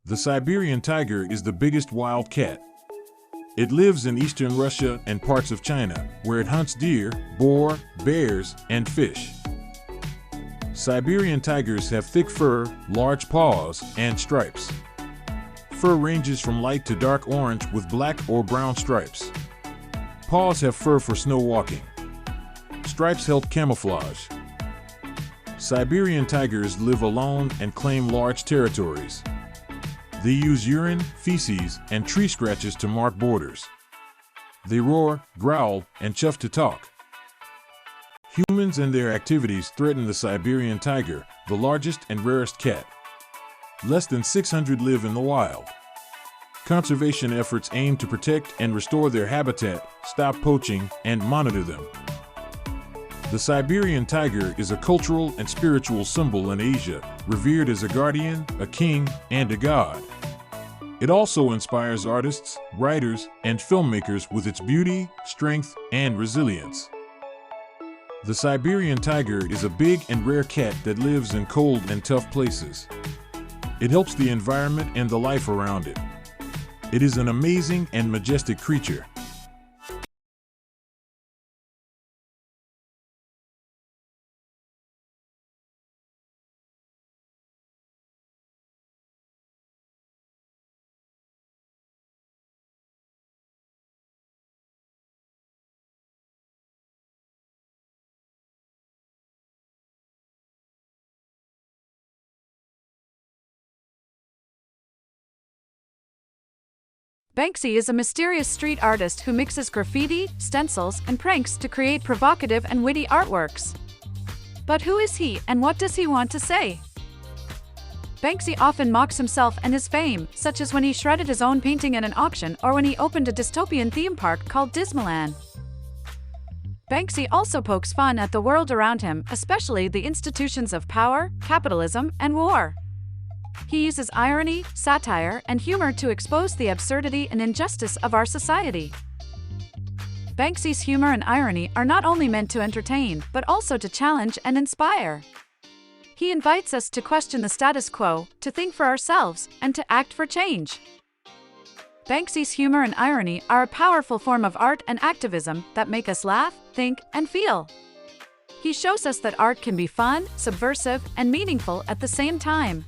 The Siberian tiger is the biggest wild cat. It lives in eastern Russia and parts of China, where it hunts deer, boar, bears, and fish. Siberian tigers have thick fur, large paws, and stripes. Fur ranges from light to dark orange with black or brown stripes. Paws have fur for snow walking. Stripes help camouflage. Siberian tigers live alone and claim large territories. They use urine, feces, and tree scratches to mark borders. They roar, growl, and chuff to talk. Humans and their activities threaten the Siberian tiger, the largest and rarest cat. Less than 600 live in the wild. Conservation efforts aim to protect and restore their habitat, stop poaching, and monitor them. The Siberian tiger is a cultural and spiritual symbol in Asia, revered as a guardian, a king, and a god. It also inspires artists, writers, and filmmakers with its beauty, strength, and resilience. The Siberian tiger is a big and rare cat that lives in cold and tough places. It helps the environment and the life around it. It is an amazing and majestic creature. Banksy is a mysterious street artist who mixes graffiti, stencils, and pranks to create provocative and witty artworks. But who is he, and what does he want to say? Banksy often mocks himself and his fame, such as when he shredded his own painting at an auction or when he opened a dystopian theme park called Disneyland. Banksy also pokes fun at the world around him, especially the institutions of power, capitalism, and war. He uses irony, satire, and humor to expose the absurdity and injustice of our society. Banksy's humor and irony are not only meant to entertain, but also to challenge and inspire. He invites us to question the status quo, to think for ourselves, and to act for change. Banksy's humor and irony are a powerful form of art and activism that make us laugh, think, and feel. He shows us that art can be fun, subversive, and meaningful at the same time.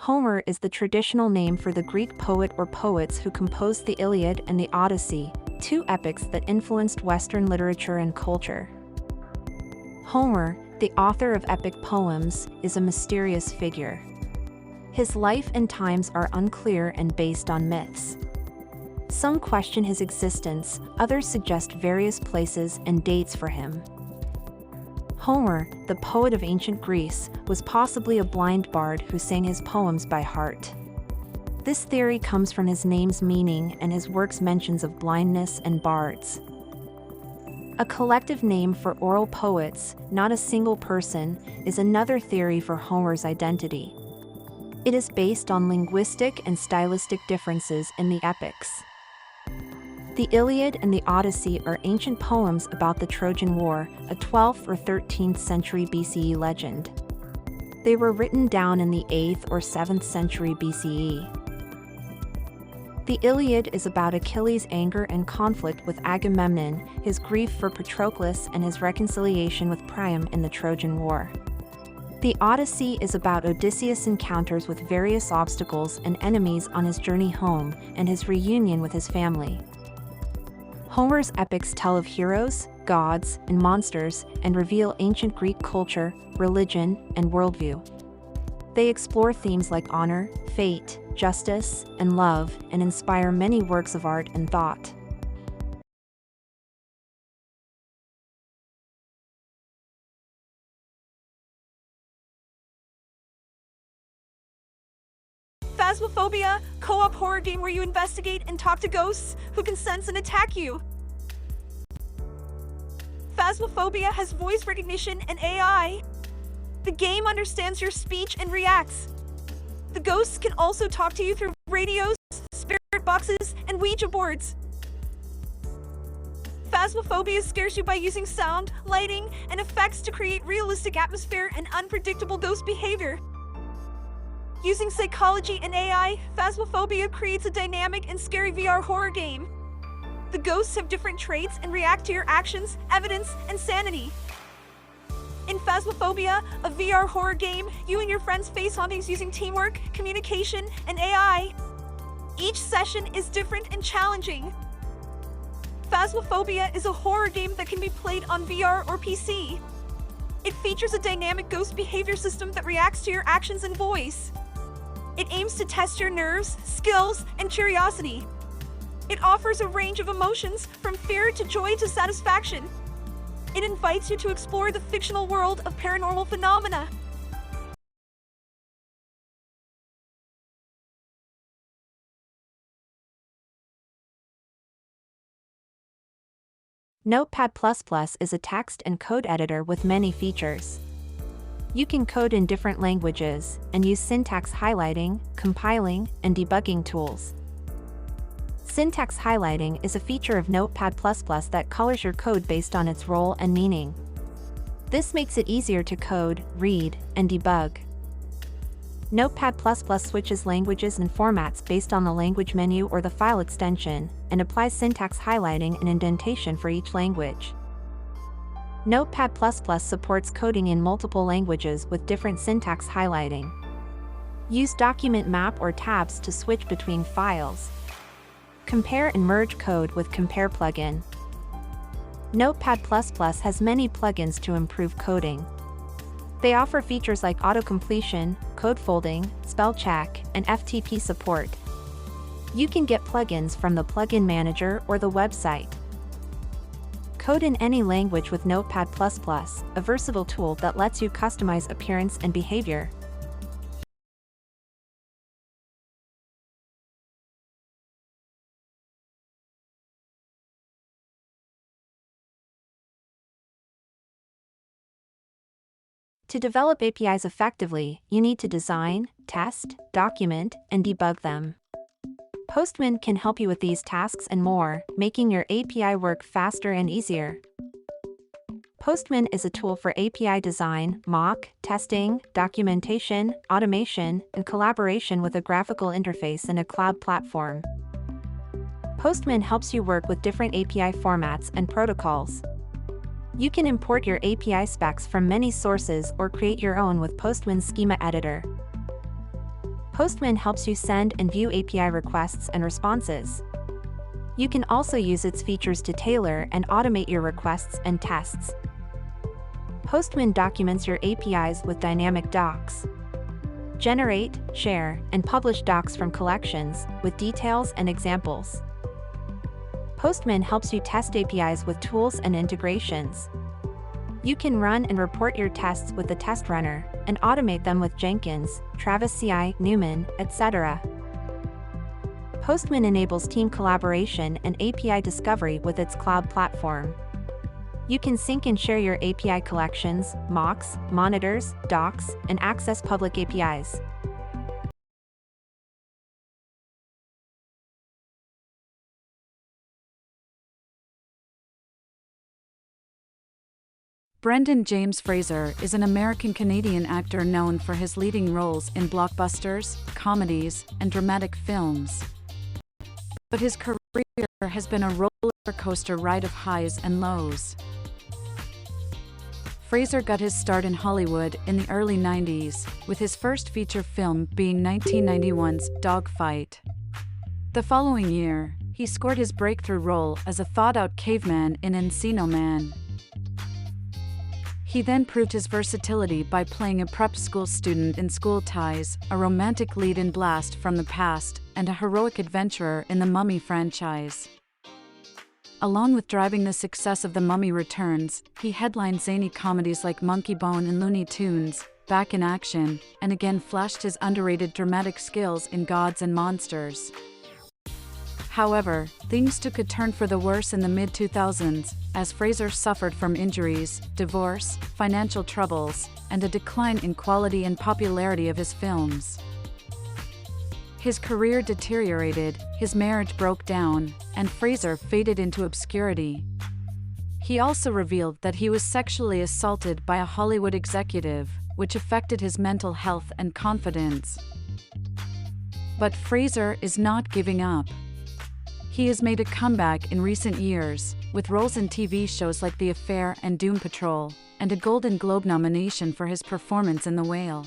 Homer is the traditional name for the Greek poet or poets who composed the Iliad and the Odyssey, two epics that influenced Western literature and culture. Homer, the author of epic poems, is a mysterious figure. His life and times are unclear and based on myths. Some question his existence, others suggest various places and dates for him. Homer, the poet of ancient Greece, was possibly a blind bard who sang his poems by heart. This theory comes from his name's meaning and his work's mentions of blindness and bards. A collective name for oral poets, not a single person, is another theory for Homer's identity. It is based on linguistic and stylistic differences in the epics. The Iliad and the Odyssey are ancient poems about the Trojan War, a 12th or 13th century BCE legend. They were written down in the 8th or 7th century BCE. The Iliad is about Achilles' anger and conflict with Agamemnon, his grief for Patroclus, and his reconciliation with Priam in the Trojan War. The Odyssey is about Odysseus' encounters with various obstacles and enemies on his journey home, and his reunion with his family. Homer's epics tell of heroes, gods, and monsters, and reveal ancient Greek culture, religion, and worldview. They explore themes like honor, fate, justice, and love, and inspire many works of art and thought. Phasmophobia, co-op horror game where you investigate and talk to ghosts who can sense and attack you. Phasmophobia has voice recognition and AI. The game understands your speech and reacts. The ghosts can also talk to you through radios, spirit boxes, and Ouija boards. Phasmophobia scares you by using sound, lighting, and effects to create realistic atmosphere and unpredictable ghost behavior. Using psychology and AI, Phasmophobia creates a dynamic and scary VR horror game. The ghosts have different traits and react to your actions, evidence, and sanity. In Phasmophobia, a VR horror game, you and your friends face hauntings using teamwork, communication, and AI. Each session is different and challenging. Phasmophobia is a horror game that can be played on VR or PC. It features a dynamic ghost behavior system that reacts to your actions and voice. It aims to test your nerves, skills, and curiosity. It offers a range of emotions, from fear to joy to satisfaction. It invites you to explore the fictional world of paranormal phenomena. Notepad++ is a text and code editor with many features. You can code in different languages and use syntax highlighting, compiling, and debugging tools. Syntax highlighting is a feature of Notepad++ that colors your code based on its role and meaning. This makes it easier to code, read, and debug. Notepad++ switches languages and formats based on the language menu or the file extension, and applies syntax highlighting and indentation for each language. Notepad++ supports coding in multiple languages with different syntax highlighting. Use document map or tabs to switch between files. Compare and merge code with Compare plugin. Notepad++ has many plugins to improve coding. They offer features like auto-completion, code folding, spell check, and FTP support. You can get plugins from the plugin manager or the website. Code in any language with Notepad++, a versatile tool that lets you customize appearance and behavior. To develop APIs effectively, you need to design, test, document, and debug them. Postman can help you with these tasks and more, making your API work faster and easier. Postman is a tool for API design, mock, testing, documentation, automation, and collaboration with a graphical interface and a cloud platform. Postman helps you work with different API formats and protocols. You can import your API specs from many sources or create your own with Postman's schema editor. Postman helps you send and view API requests and responses. You can also use its features to tailor and automate your requests and tests. Postman documents your APIs with dynamic docs. Generate, share, and publish docs from collections, with details and examples. Postman helps you test APIs with tools and integrations. You can run and report your tests with the test runner, and automate them with Jenkins, Travis CI, Newman, etc. Postman enables team collaboration and API discovery with its cloud platform. You can sync and share your API collections, mocks, monitors, docs, and access public APIs. Brendan James Fraser is an American-Canadian actor known for his leading roles in blockbusters, comedies, and dramatic films. But his career has been a roller coaster ride of highs and lows. Fraser got his start in Hollywood in the early 90s, with his first feature film being 1991's Dogfight. The following year, he scored his breakthrough role as a thawed-out caveman in Encino Man. He then proved his versatility by playing a prep school student in School Ties, a romantic lead in Blast from the Past, and a heroic adventurer in the Mummy franchise. Along with driving the success of The Mummy Returns, he headlined zany comedies like Monkey Bone and Looney Tunes, Back in Action, and again flashed his underrated dramatic skills in Gods and Monsters. However, things took a turn for the worse in the mid-2000s, as Fraser suffered from injuries, divorce, financial troubles, and a decline in quality and popularity of his films. His career deteriorated, his marriage broke down, and Fraser faded into obscurity. He also revealed that he was sexually assaulted by a Hollywood executive, which affected his mental health and confidence. But Fraser is not giving up. He has made a comeback in recent years, with roles in TV shows like The Affair and Doom Patrol, and a Golden Globe nomination for his performance in The Whale.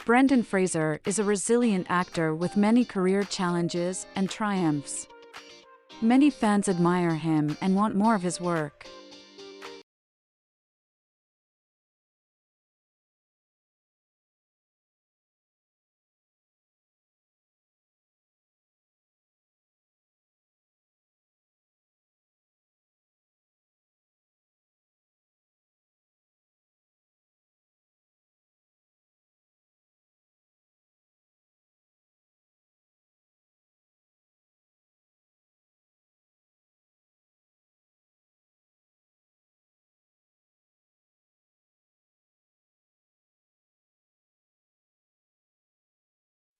Brendan Fraser is a resilient actor with many career challenges and triumphs. Many fans admire him and want more of his work.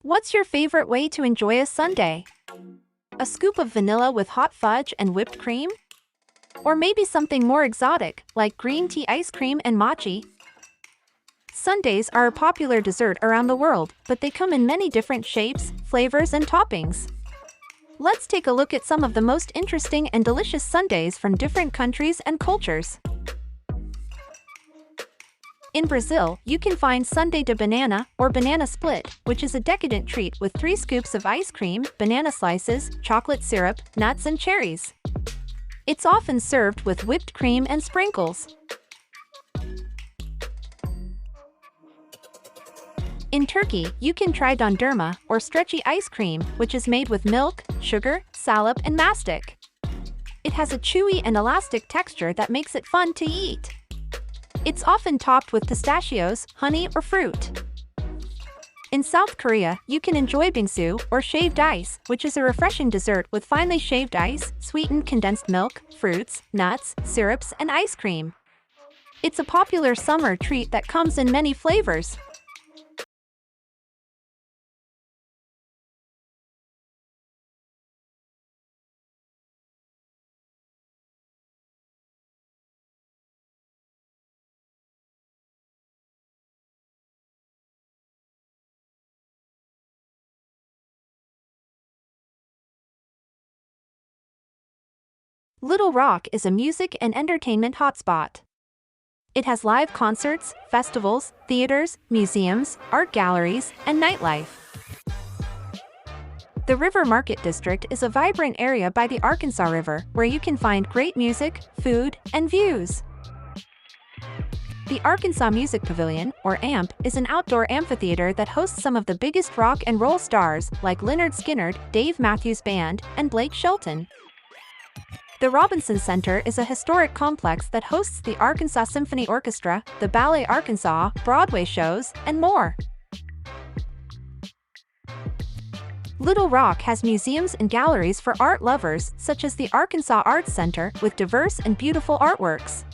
What's your favorite way to enjoy a sundae? A scoop of vanilla with hot fudge and whipped cream? Or maybe something more exotic, like green tea ice cream and mochi? Sundaes are a popular dessert around the world, but they come in many different shapes, flavors, and toppings. Let's take a look at some of the most interesting and delicious sundaes from different countries and cultures. In Brazil, you can find sundae de banana, or banana split, which is a decadent treat with 3 scoops of ice cream, banana slices, chocolate syrup, nuts, and cherries. It's often served with whipped cream and sprinkles. In Turkey, you can try dondurma, or stretchy ice cream, which is made with milk, sugar, salep, and mastic. It has a chewy and elastic texture that makes it fun to eat. It's often topped with pistachios, honey, or fruit. In South Korea, you can enjoy bingsu, or shaved ice, which is a refreshing dessert with finely shaved ice, sweetened condensed milk, fruits, nuts, syrups, and ice cream. It's a popular summer treat that comes in many flavors. Little Rock is a music and entertainment hotspot. It has live concerts, festivals, theaters, museums, art galleries, and nightlife. The River Market District is a vibrant area by the Arkansas River where you can find great music, food, and views. The Arkansas Music Pavilion, or AMP, is an outdoor amphitheater that hosts some of the biggest rock and roll stars like Lynyrd Skynyrd, Dave Matthews Band, and Blake Shelton. The Robinson Center is a historic complex that hosts the Arkansas Symphony Orchestra, the Ballet Arkansas, Broadway shows, and more. Little Rock has museums and galleries for art lovers, such as the Arkansas Arts Center, with diverse and beautiful artworks.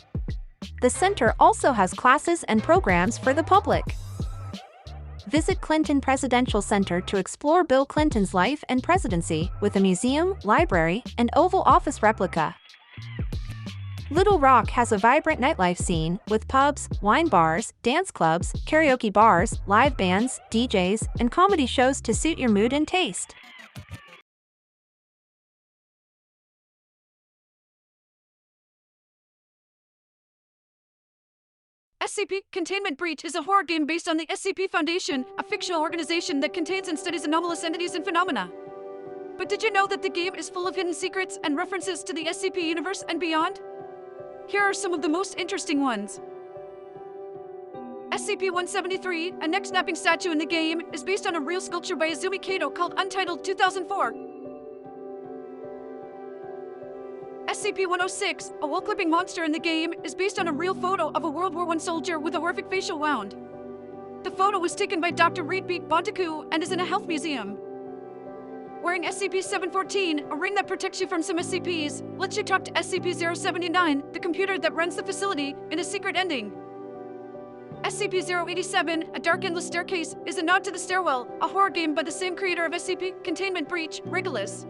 The center also has classes and programs for the public. Visit Clinton Presidential Center to explore Bill Clinton's life and presidency, with a museum, library, and Oval Office replica. Little Rock has a vibrant nightlife scene, with pubs, wine bars, dance clubs, karaoke bars, live bands, DJs, and comedy shows to suit your mood and taste. SCP Containment Breach is a horror game based on the SCP Foundation, a fictional organization that contains and studies anomalous entities and phenomena. But did you know that the game is full of hidden secrets and references to the SCP universe and beyond? Here are some of the most interesting ones. SCP-173, a neck-snapping statue in the game, is based on a real sculpture by Izumi Kato called Untitled 2004. SCP-106, a wall-clipping monster in the game, is based on a real photo of a World War I soldier with a horrific facial wound. The photo was taken by Dr. Reed Beat Bonteku and is in a health museum. wearing SCP-714, a ring that protects you from some SCPs, lets you talk to SCP-079, the computer that runs the facility, in a secret ending. SCP-087, A Dark Endless Staircase, is a nod to The Stairwell, a horror game by the same creator of SCP, Containment Breach, Regulus.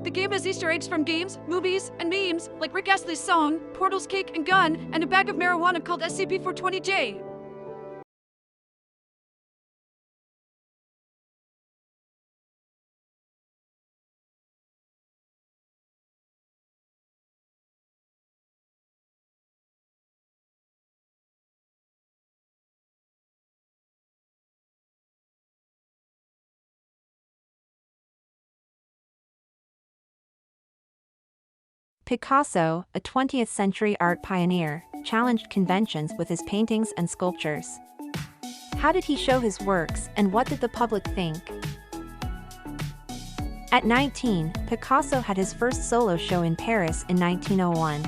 The game has Easter eggs from games, movies, and memes, like Rick Astley's song, Portal's Cake and Gun, and a bag of marijuana called SCP-420J. Picasso, a 20th-century art pioneer, challenged conventions with his paintings and sculptures. How did he show his works, and what did the public think? At 19, Picasso had his first solo show in Paris in 1901.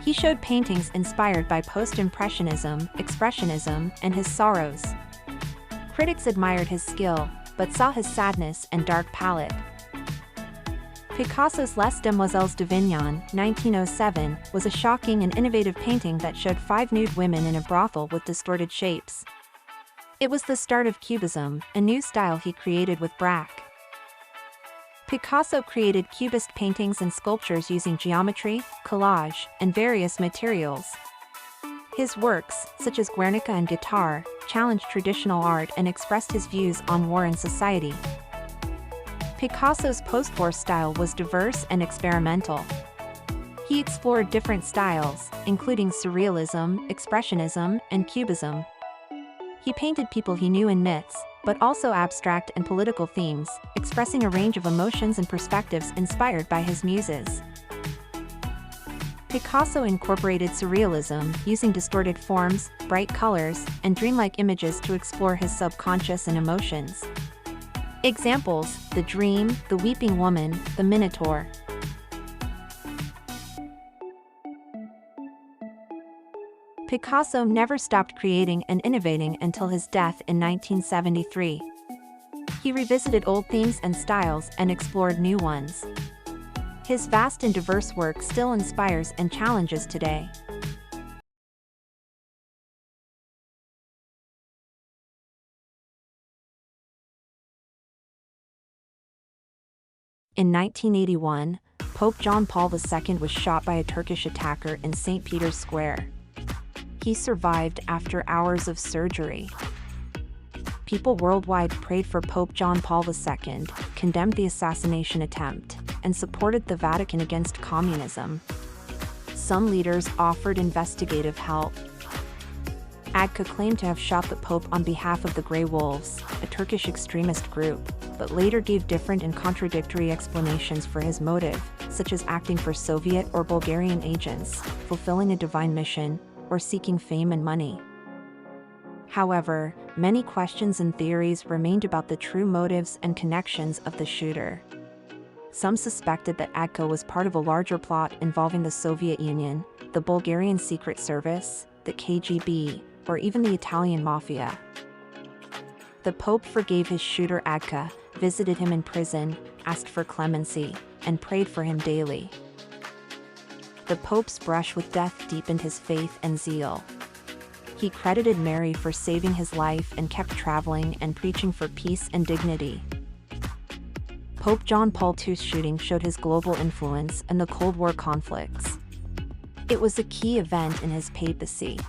He showed paintings inspired by post-impressionism, expressionism, and his sorrows. Critics admired his skill, but saw his sadness and dark palette. Picasso's Les Demoiselles d'Avignon, 1907, was a shocking and innovative painting that showed 5 nude women in a brothel with distorted shapes. It was the start of Cubism, a new style he created with Braque. Picasso created Cubist paintings and sculptures using geometry, collage, and various materials. His works, such as Guernica and Guitar, challenged traditional art and expressed his views on war and society. Picasso's post-war style was diverse and experimental. He explored different styles, including surrealism, expressionism, and cubism. He painted people he knew in myths, but also abstract and political themes, expressing a range of emotions and perspectives inspired by his muses. Picasso incorporated surrealism, using distorted forms, bright colors, and dreamlike images to explore his subconscious and emotions. Examples: the dream, the weeping woman, the minotaur. Picasso never stopped creating and innovating until his death in 1973. He revisited old themes and styles and explored new ones. His vast and diverse work still inspires and challenges today. In 1981, Pope John Paul II was shot by a Turkish attacker in St. Peter's Square. He survived after hours of surgery. People worldwide prayed for Pope John Paul II, condemned the assassination attempt, and supported the Vatican against communism. Some leaders offered investigative help. Agca claimed to have shot the Pope on behalf of the Grey Wolves, a Turkish extremist group, but later gave different and contradictory explanations for his motive, such as acting for Soviet or Bulgarian agents, fulfilling a divine mission, or seeking fame and money. However, many questions and theories remained about the true motives and connections of the shooter. Some suspected that Agca was part of a larger plot involving the Soviet Union, the Bulgarian Secret Service, the KGB, or even the Italian Mafia. The Pope forgave his shooter Agca, visited him in prison, asked for clemency, and prayed for him daily. The Pope's brush with death deepened his faith and zeal. He credited Mary for saving his life and kept traveling and preaching for peace and dignity. Pope John Paul II's shooting showed his global influence and the Cold War conflicts. It was a key event in his papacy.